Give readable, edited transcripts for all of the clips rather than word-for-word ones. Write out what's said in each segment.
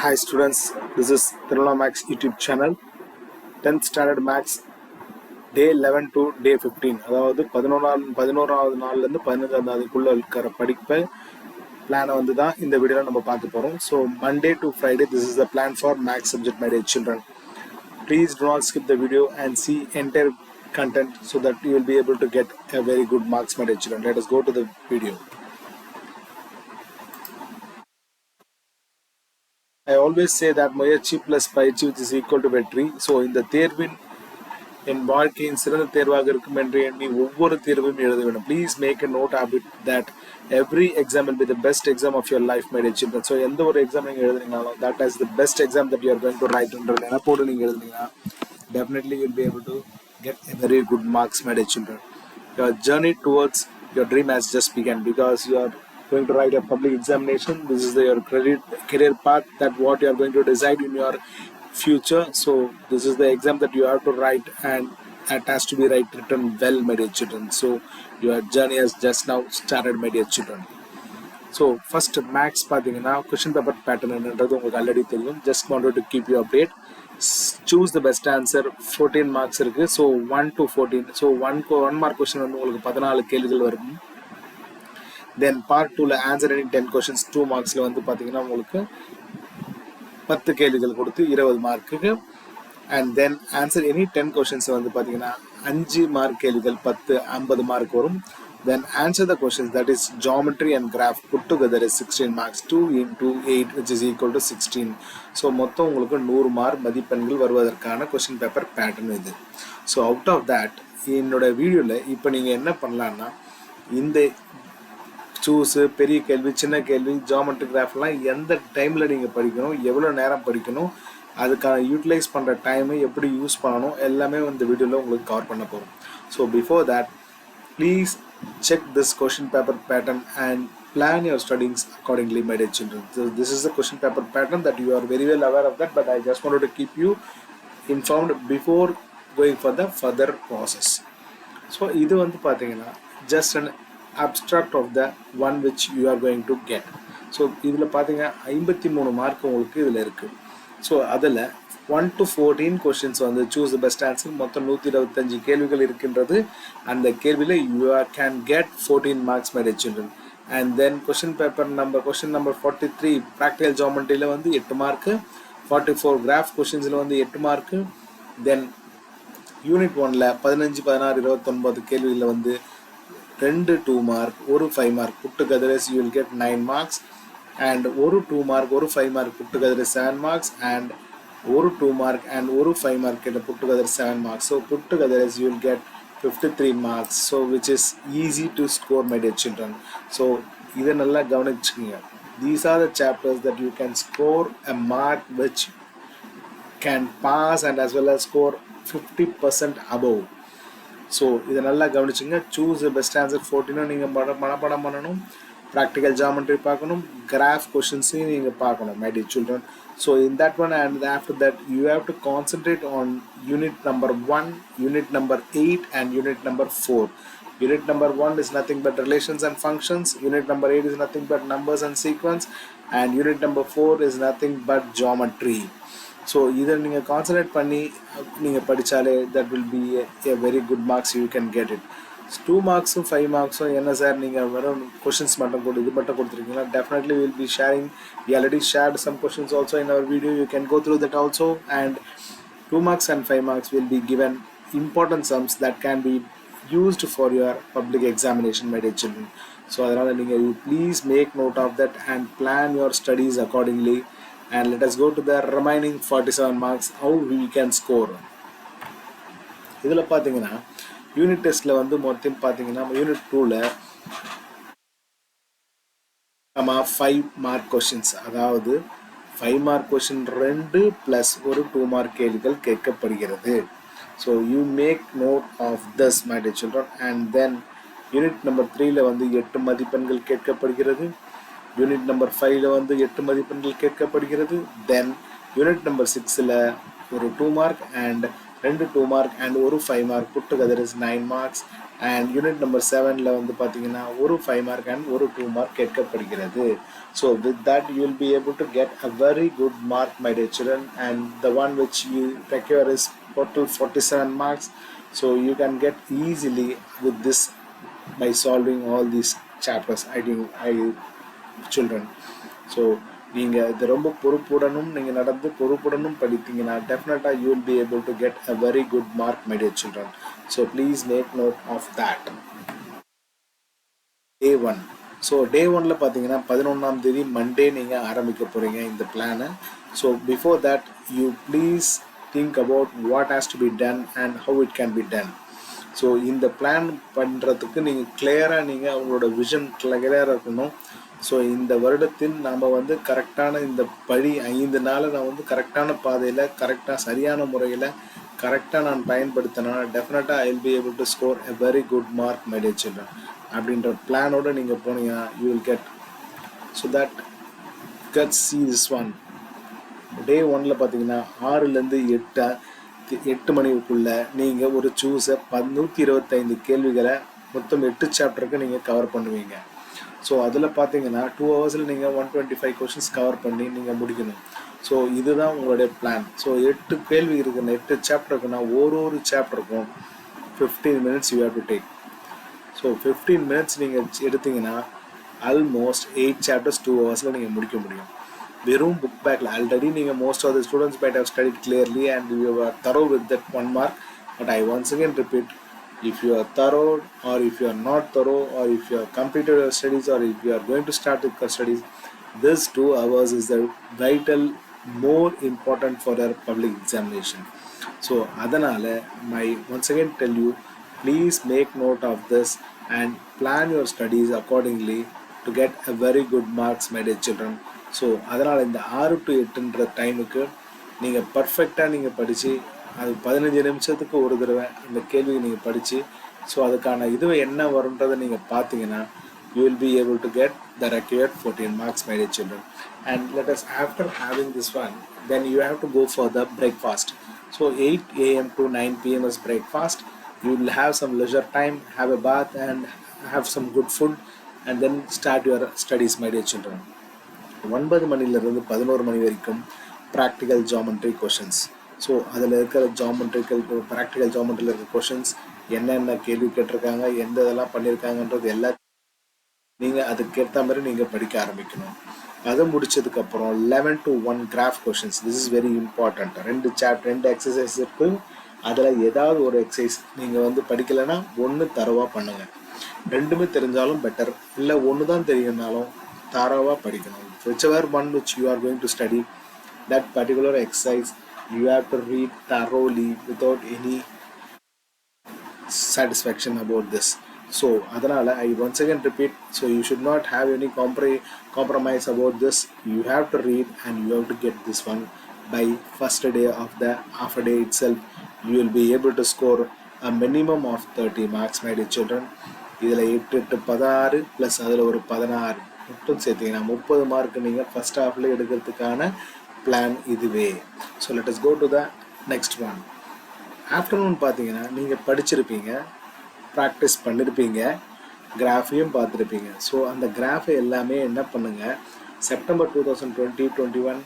Hi students, this is Tirunala Max YouTube channel. 10th standard Max day 11 to day 15. அதாவது 11வது நாள்ல இருந்து 15வது நாளுக்குள்ள இருக்கிற படிப்பை பிளானை வந்து தான் இந்த வீடியோல நம்ம பார்க்க போறோம். So Monday to Friday, this is the plan for Max subject, my dear children. Please do not skip the video and see entire content so that you will be able to get a very good marks, my dear children. Let us go to the video. I always say that முயற்சி plus பயிற்சி which is equal to வெற்றி. So இந்த தேர்வின் என் வாழ்க்கையின் சிறந்த தேர்வாக இருக்கும் என்று எண்ணி ஒவ்வொரு தேர்வையும் எழுத வேண்டும். Please make a note habit that every exam will be the best exam of your life, my dear children. So எந்த ஒரு எக்ஸாம் நீங்கள் எழுதுனீங்கனாலும் that is the best exam that you are going to write என்ற நினைப்போடு நீங்கள் எழுதுனீங்கன்னா definitely you will be able to get a very good marks, my dear children. Your journey towards your dream has just begun because you are going to write a public examination. This is your career path, that what you are going to decide in your future. So this is the exam that you have to write, and it has to be written well, my dear children. So your journey has just now started, my dear children. So first max pathina question paper pattern endradhu ungalku already theriyum. Just wanted to keep you update. Choose the best answer. 14 marks irukku. So 1 to 14. So 1 mark question வந்து உங்களுக்கு 14 கேள்விகள் வரும். Then part 2ல answer any 10 questions 2 marksல வந்து பாத்தீங்கன்னா உங்களுக்கு 10 கேள்விகள் கொடுத்து 20 மார்க்குக்கு. And then answer any 10 questions வந்து பாத்தீங்கன்னா 5 மார்க் கேள்விகள் 50 மார்க் வரும். Then answer the questions, that is geometry and graph put together is 16 marks. 2 into 8 which is equal to 16. So மொத்தம் உங்களுக்கு 100 மார்க் மதிப்பெண்கள் வருவதற்கான question paper pattern இது. So out of that என்னோட வீடியோல இப்போ நீங்க என்ன பண்ணலாம்னா இந்த சூஸ் பெரிய கேள்வி சின்ன கேள்வி ஜியோமெட்ரி கிராஃப்லாம் எந்த டைமில் நீங்கள் படிக்கணும், எவ்வளோ நேரம் படிக்கணும், அதுக்கான யூட்டிலைஸ் பண்ணுற டைமை எப்படி யூஸ் பண்ணணும் எல்லாமே இந்த வீடியோவில் உங்களுக்கு கவர் பண்ண போகிறோம். So before that please check this question paper pattern and plan your studyings accordingly, my dear children. This is the question paper pattern that you are very well aware of that, but I just wanted to keep you informed before going for the further process. So இது வந்து பார்த்தீங்கன்னா just an abstract of the one which you are going to get. So இதில் பார்த்தீங்கன்னா 53 mark உங்களுக்கு இதில் இருக்குது. So அதில் 1 to 14 questions வந்து சூஸ் த பெஸ்ட் ஆன்சர். மொத்தம் 125 கேள்விகள் இருக்கின்றது. அந்த கேள்வியில் you can get 14 marks, my dear children. And then question number 43 practical ஜியோமெட்ரியில் வந்து 8 மார்க்கு, 44 கிராஃப் கொஷின்ஸில் வந்து 8 மார்க்கு. தென் யூனிட் 1ல் 15, 16, 29 கேள்விகளில் வந்து 2 2 mark, 1 5 mark put together is you will get 9 marks, and 1 2 mark 1 5 mark put together is 7 marks, and 1 2 mark and 1 5 mark put together 7 marks. So put together is you will get 53 marks, so which is easy to score, my dear children. So இதை நல்லா கவனிச்சுக்கோங்க. These are the chapters that you can score a mark which can pass and as well as score 50% above. So இதை நல்லா கவனிச்சுங்க. Choose best answer 14 நீங்கள் மனப்பாடம் பண்ணணும், practical geometry பார்க்கணும், graph கொஷின்ஸையும் நீங்கள் பார்க்கணும், my dear children. So in that one and after that you have to concentrate on unit number 1, unit number 8 and unit number 4. Unit number 1 is nothing but relations and functions, unit number 8 is nothing but numbers and sequence, and unit number 4 is nothing but geometry. So இதை நீங்கள் concentrate பண்ணி நீங்கள் படித்தாலே that will be a very good marks you can get it. 2 மார்க்ஸும் 5 மார்க்ஸும் என்ன sir நீங்கள் வெறும் கொஷின்ஸ் மட்டும் இது மட்டும் கொடுத்துருக்கீங்களா? Definitely will be sharing. we already shared some questions also in our video. You can go through that also, and 2 marks and 5 marks will be given important sums that can be used for your public examination, my dear children. So அதனால் நீங்கள் you please make note of that and plan your studies accordingly. And let us go to the remaining 47 marks, how we can score. இதில் பார்த்தீங்கன்னா unit டெஸ்ட்டில் வந்து மொத்தம் பார்த்தீங்கன்னா unit 2ல் நம்ம 5 மார்க் கொஷின்ஸ், அதாவது 5 மார்க் கொஷின் 2 + ஒரு 2 மார்க் கேள்விகள் கேட்கப்படுகிறது. So you make note of this, my dear children. And then unit number 3ல் வந்து 8 மதிப்பெண்கள் கேட்கப்படுகிறது. யூனிட் நம்பர் 5ல் வந்து 8 மதிப்பெண்கள் கேட்கப்படுகிறது. தென் யூனிட் நம்பர் 6ல் ஒரு 2 மார்க், அண்ட் ரெண்டு 2 மார்க் அண்ட் ஒரு 5 mark put together is 9 marks. And unit number 7ல வந்து பார்த்தீங்கன்னா ஒரு 5 மார்க் அண்ட் ஒரு 2 மார்க் கேட்கப்படுகிறது. So with that you will be able to get a very good mark my dear children, and the one which you require is total 47 marks. So you can get easily with this by solving all these chapters. I think children. So நீங்கள் இது ரொம்ப பொறுப்புடனும் நீங்கள் நடந்து பொறுப்புடனும் படித்தீங்கன்னா டெஃபினட்டாக you will be able to get a very good mark my dear children. So please make note of that. Day 1. So day 1ல் பார்த்தீங்கன்னா 11ஆம் தேதி மண்டே நீங்கள் ஆரம்பிக்க போகிறீங்க இந்த பிளானை. So before that you please think about what has to be done and how it can be done. So இந்த பிளான் பண்ணுறதுக்கு நீங்கள் கிளியராக நீங்கள் அவங்களோட விஷன் கிளியராக இருக்கணும். ஸோ இந்த வருடத்தில் நாம் வந்து கரெக்டான இந்த 5 நாளை நான் வந்து கரெக்டான பாதையில் கரெக்டாக சரியான முறையில் கரெக்டாக நான் பயன்படுத்தினா டெஃபினட்டாக I will be able to score a very good mark my dear children அப்படின்ற பிளானோடு நீங்கள் போனீங்கன்னா you will get. So that get see this one. Day 1ல் பார்த்தீங்கன்னா 6லேருந்து 8 மணிக்குள்ளே நீங்கள் ஒரு சூஸை 125 கேள்விகளை மொத்தம் 8 சாப்டருக்கு நீங்கள் கவர் பண்ணுவீங்க. ஸோ அதில் பார்த்தீங்கன்னா 2 ஹவர்ஸில் நீங்கள் 125 கொஷின்ஸ் கவர் பண்ணி நீங்கள் முடிக்கணும். ஸோ இதுதான் உங்களுடைய பிளான். ஸோ 8 கேள்வி இருக்குன்னா 8 சாப்டருக்குன்னா ஒரு சாப்டருக்கும் 15 minutes you have to take. So 15 minutes நீங்கள் எடுத்தீங்கன்னா ஆல்மோஸ்ட் 8 chapters 2 ஹவர்ஸில் நீங்கள் முடிக்க முடியும். வெறும் புக் பேக்கில் ஆல்ரெடி நீங்கள் most of the students might have studied clearly and you are thorough with that 1 mark. But I once again repeat, if you are thorough or if you are not thorough or if you have completed your studies or if you are going to start with your studies, this 2 hours is the vital more important for your public examination. So adanale my once again tell you, please make note of this and plan your studies accordingly to get a very good marks my dear children. So அதனால் இந்த 6 to 8ன்ற டைமுக்கு நீங்கள் பர்ஃபெக்டாக நீங்கள் படித்து அது 15 நிமிஷத்துக்கு ஒரு தடவை அந்த கேள்வியை நீங்கள் படித்து ஸோ அதுக்கான இதுவை என்ன வரும்ன்றதை நீங்கள் பார்த்தீங்கன்னா you will be able to get the required 14 marks my dear children. And let us, after having this one, then you have to go for the breakfast. So 8 a.m. to 9 p.m. is breakfast. You will have some leisure time, have a bath and have some good food and then start your studies my dear children. 9 மணிலிருந்து 11 மணி வரைக்கும் practical geometry questions. So அதில் இருக்கிற practical ஜாமெண்ட்ரியில் இருக்கிற questions என்னென்ன கேள்வி கேட்டிருக்காங்க எந்த இதெல்லாம் பண்ணியிருக்காங்கன்றது எல்லாம் நீங்கள் அதுக்கேற்ற மாதிரி நீங்கள் படிக்க ஆரம்பிக்கணும். அதை முடிச்சதுக்கப்புறம் 11 to 1 graph questions. This is very important. 2 exercise இருக்குது. அதில் ஏதாவது ஒரு எக்ஸசைஸ் நீங்கள் வந்து படிக்கலைன்னா 1 தரவாக பண்ணுங்கள். 2மே தெரிஞ்சாலும் பெட்டர், இல்லை 1 தான் தெரியும்னாலும் தரவாக படிக்கணும். Whichever one which you are going to study, that particular exercise you have to read thoroughly without any satisfaction about this. So adanal I once again repeat, so you should not have any compromise about this. You have to read and you have to get this one by first day of the half a day itself. You will be able to score a minimum of 30 marks my dear children. இதில் 8 to 16 plus அதில் ஒரு 16 மட்டும் சேர்த்திங்கன்னா 30 mark நீங்கள் first ஹாஃபில் எடுக்கிறதுக்கான plan இதுவே. So let us go to the next one. Afternoon பார்த்தீங்கன்னா நீங்கள் படிச்சிருப்பீங்க, ப்ராக்டிஸ் பண்ணியிருப்பீங்க, கிராஃபையும் பார்த்துருப்பீங்க. ஸோ அந்த கிராஃபை எல்லாமே என்ன பண்ணுங்கள், September 2020, 21,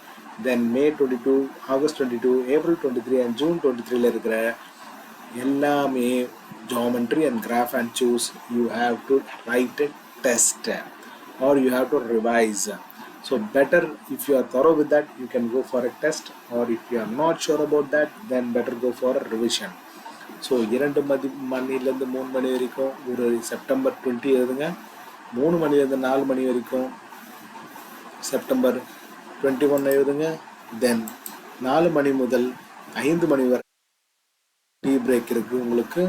then May 22, August 22, April 23 and June 23ல் இருக்கிற எல்லாமே geometry and graph and choose. You have to write a test or you have to revise. So better if you are thorough with that, you can go for a test, or if you are not sure about that, then better go for a revision. So 2 மணிலேருந்து 3 மணி வரைக்கும் ஒரு September 20 எழுதுங்க. 3 மணிலேருந்து 4 மணி வரைக்கும் September 21 எழுதுங்க. தென் 4 மணி முதல் 5 மணி வரை tea break இருக்குது உங்களுக்கு.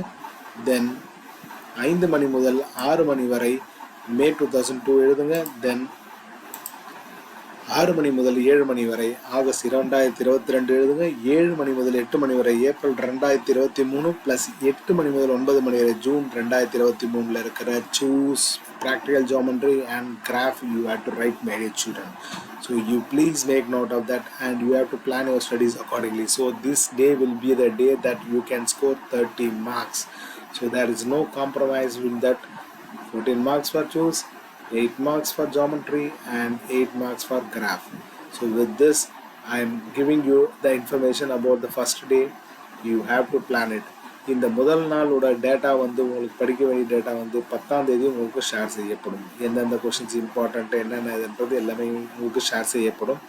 தென் 5 மணி முதல் 6 மணி வரை மே 2002 எழுதுங்க. தென் 6 மணி முதல் 7 மணி வரை ஆகஸ்ட் 2022 எழுதுங்க. 7 மணி முதல் 8 மணி வரை ஏப்ரல் 2023 ப்ளஸ் 8 மணி முதல் 9 மணி வரை ஜூன் 2023 இருக்கிற choose practical geometry and graph you have to write, my dear children. So you please make note of that and you have to plan your studies accordingly. So this day will be the day that you can score 30 marks. So there is no compromise with that. 14 marks for choose, 8 marks for geometry and 8 marks for graph. So with this I am giving you the information about the first day. You have to plan it. இந்த முதல் நாளோட data வந்து உங்களுக்கு படிக்க வேண்டிய data வந்து 10ஆம் தேதி உங்களுக்கு ஷேர் செய்யப்படும். எந்தெந்த கொஷின்ஸ் இம்பார்ட்டன்ட் என்னென்ன இதுன்றது எல்லாமே உங்களுக்கு ஷேர் செய்யப்படும்.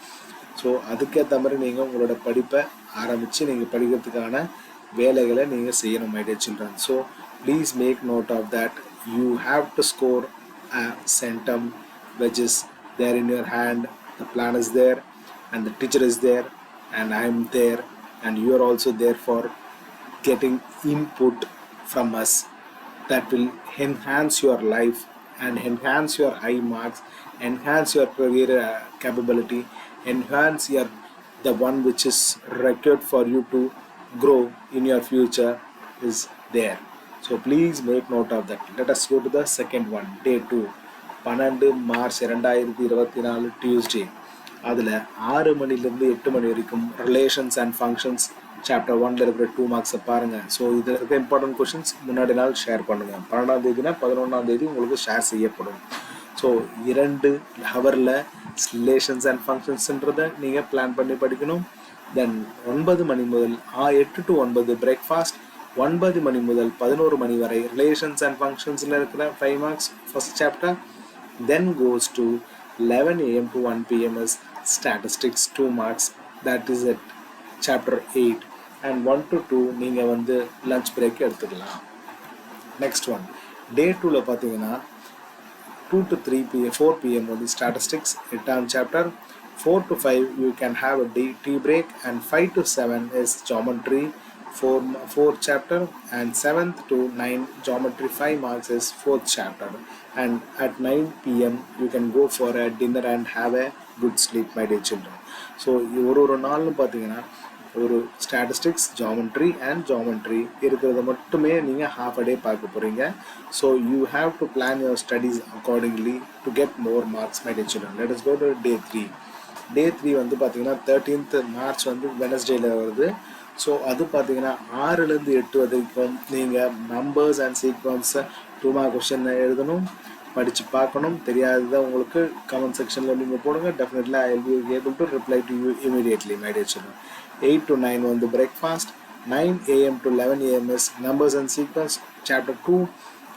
ஸோ அதுக்கேற்ற மாதிரி நீங்கள் உங்களோட படிப்பை ஆரம்பித்து நீங்கள் படிக்கிறதுக்கான வேலைகளை நீங்கள் செய்யணும், my dear children. So please make note of that. You have to score a centum which is there in your hand. The plan is there and the teacher is there and I am there and you are also there for getting input from us that will enhance your life and enhance your high marks, enhance your career capability, enhance your the one which is required for you to grow in your future is there. So please make note of that. Let us go to the second one, day 2. 12 March 2024 Tuesday. அதில் 6 மணிலேருந்து 8 மணி வரைக்கும் relations and functions chapter 1ல் இருக்கிற 2 மார்க்ஸை பாருங்கள். So இதில் இருக்கிற important questions முன்னாடி நாள் ஷேர் பண்ணுங்கள். 12ஆம் தேதினா 11ஆம் தேதி உங்களுக்கு ஷேர் செய்யப்படும். ஸோ 2 ஹவரில் ரிலேஷன்ஸ் அண்ட் ஃபங்க்ஷன்ஸ்ன்றதை நீங்கள் பிளான் பண்ணி படிக்கணும். தென் 9 மணி முதல் 8 to 9 பிரேக்ஃபாஸ்ட், 9 மணி முதல் 11 மணி வரை ரிலேஷன்ஸ் அண்ட் ஃபங்க்ஷன்ஸில் இருக்கிற 5 marks first chapter. Then goes to 11 a.m. to 1 p.m. is statistics 2 marks, that is at chapter 8 and 1 to 2 நீங்கள் வந்து lunch break எடுத்துக்கலாம். Next one, day 2ல பார்த்தீங்கன்னா 2 to 3 p.m. 4 p.m. வந்து statistics 8th chapter. 4 to 5 you can have a tea break and 5 to 7 is geometry 4th chapter and 7th to 9 geometry 5 marks is 4th chapter. And at 9 p.m. you can go for a dinner and have a good sleep, my dear children. So ஒரு நாள்னு பார்த்தீங்கன்னா ஒரு statistics, geometry and geometry இருக்கிறத மட்டுமே நீங்கள் half a day பார்க்க போகிறீங்க. So you have to plan your studies accordingly to get more marks, my dear children. Let us go to day 3. Day 3 வந்து பார்த்தீங்கன்னா 13th மார்ச் வந்து வெனஸ்டேயில் வருது. ஸோ அது பார்த்தீங்கன்னா 6லேருந்து 8 வரைக்கும் நீங்கள் நம்பர்ஸ் அண்ட் சீக்வன்ஸை 2 மார்க் கொஸ்டின் எழுதணும், படித்து பார்க்கணும். தெரியாததை உங்களுக்கு கமெண்ட் செக்ஷனில் நீங்கள் போடுங்க. Definitely I will be able to reply to you immediately, my dear children. 8 to 9 வந்து breakfast, 9 a.m. to 11 a.m. is numbers and sequence chapter 2,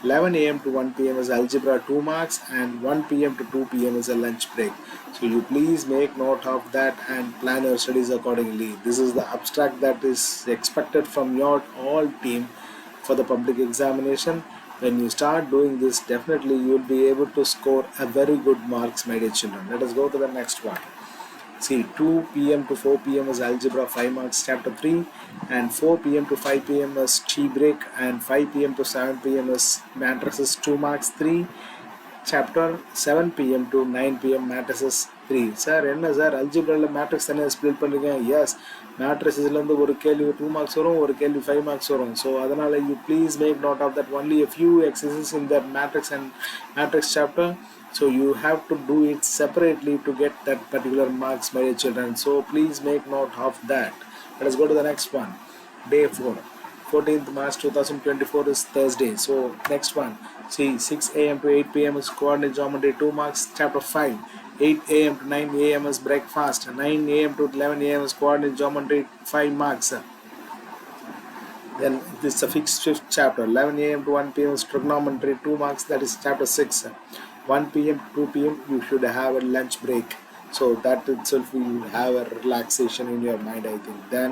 11 a.m. to 1 p.m. is algebra 2 marks and 1 p.m. to 2 p.m. is a lunch break. So you please make note of that and plan your studies accordingly. This is the abstract that is expected from your all team for the public examination. When you start doing this, definitely you will be able to score a very good marks, my dear children. Let us go to the next one. See, 2 p.m. to 4 p.m. is algebra 5 marks chapter 3 and 4 p.m. to 5 p.m. is tea break and 5 p.m. to 7 p.m. is matrices 2 marks 3 chapter. 7 p.m. to 9 p.m. matrices 3. Sir என்ன sir அல்ஜிப்ராவில் matrix தானே split பண்ணுறீங்க? S, மேட்ரிக்ஸ்லேருந்து ஒரு கேள்வி 2 marks வரும், ஒரு கேள்வி 5 marks வரும். So அதனால் you please make note of that only a few exercises in that matrix and matrix chapter. So you have to do it separately to get that particular marks, my dear children. So please make note of that. Let us go to the next one. Day 4. 14th March 2024 is Thursday. So next one. See, 6 a.m. to 8 p.m. is coordinate geometry 2 marks chapter 5. 8 a.m. to 9 a.m. is breakfast. 9 a.m. to 11 a.m. is coordinate geometry 5 marks. Then this is a fifth chapter. 11 a.m. to 1 p.m. is trigonometry 2 marks, that is chapter 6. 1 p.m. to 2 p.m. you should have a lunch break. So that itself will have a relaxation in your mind, I think. Then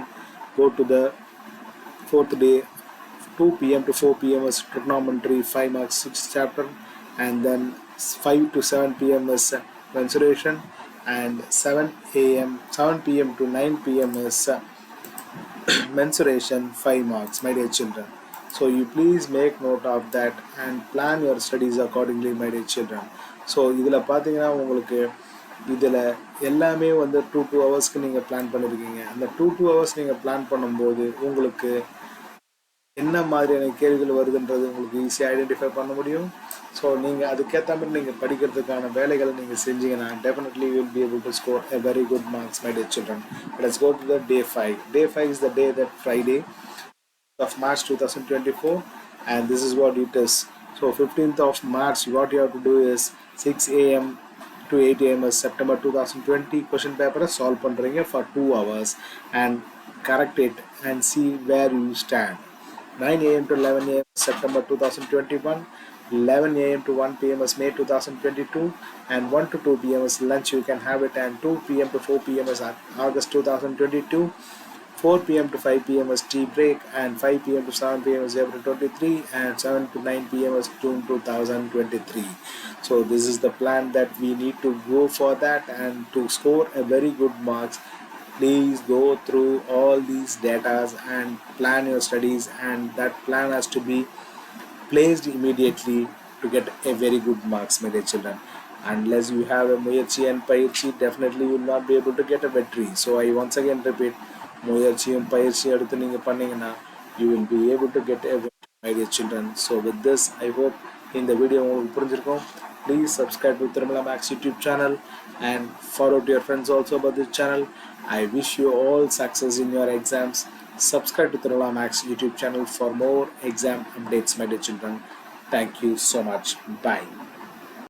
go to the 4th day. 2 p.m. to 4 p.m. is trigonometry 5 marks 6th chapter, and then 5 to 7 p.m. is mensuration, and 7 p.m. to 9 p.m. is mensuration 5 marks, my dear children. So you please make note of that and plan your studies accordingly, my dear children. So இதில் பார்த்தீங்கன்னா உங்களுக்கு இதில் எல்லாமே வந்து 2 ஹவர்ஸ்க்கு நீங்கள் plan பண்ணியிருக்கீங்க. அந்த 2 ஹவர்ஸ் நீங்கள் பிளான் பண்ணும்போது உங்களுக்கு என்ன மாதிரியான கேள்விகள் வருதுன்றது உங்களுக்கு ஈஸியாக ஐடென்டிஃபை பண்ண முடியும். ஸோ நீங்கள் அதுக்கேற்ற மாதிரி நீங்கள் படிக்கிறதுக்கான வேலைகளை நீங்கள் செஞ்சீங்கன்னா definitely you will be able to score a very good marks my dear children. Let's go to the day 5. Day 5 is the day that Friday of March 2024, and this is what it is. So 15th of March, what you have to do is 6 a.m. to 8 a.m. is September 2020 question paper solve பண்றீங்க for 2 hours and correct it and see where you stand. 9 a.m. to 11 a.m. September 2021, 11 a.m. to 1 p.m. is May 2022, and 1 to 2 p.m. is lunch you can have it, and 2 p.m. to 4 p.m. is August 2022, 4 p.m. to 5 p.m. is tea break, and 5 p.m. to 7 p.m. is April 23, and 7 to 9 p.m. is June 2023. So this is the plan that we need to go for that, and to score a very good marks, please go through all these datas and plan your studies, and that plan has to be placed immediately to get a very good marks, my dear children. Unless you have a முயற்சி and பயிற்சி, definitely you will not be able to get a victory. So I once again repeat, முயற்சியும் பயிற்சி எடுத்து நீங்க பண்ணீங்கன்னா you will be able to get a victory, my dear children. So with this, I hope இந்த video உங்களுக்கு புரிஞ்சிருக்கும். Please subscribe to Tirumala Max YouTube channel and forward to your friends also about this channel. I wish you all success in your exams. Subscribe to Tirumala Max YouTube channel for more exam updates, my dear children. Thank you so much. Bye.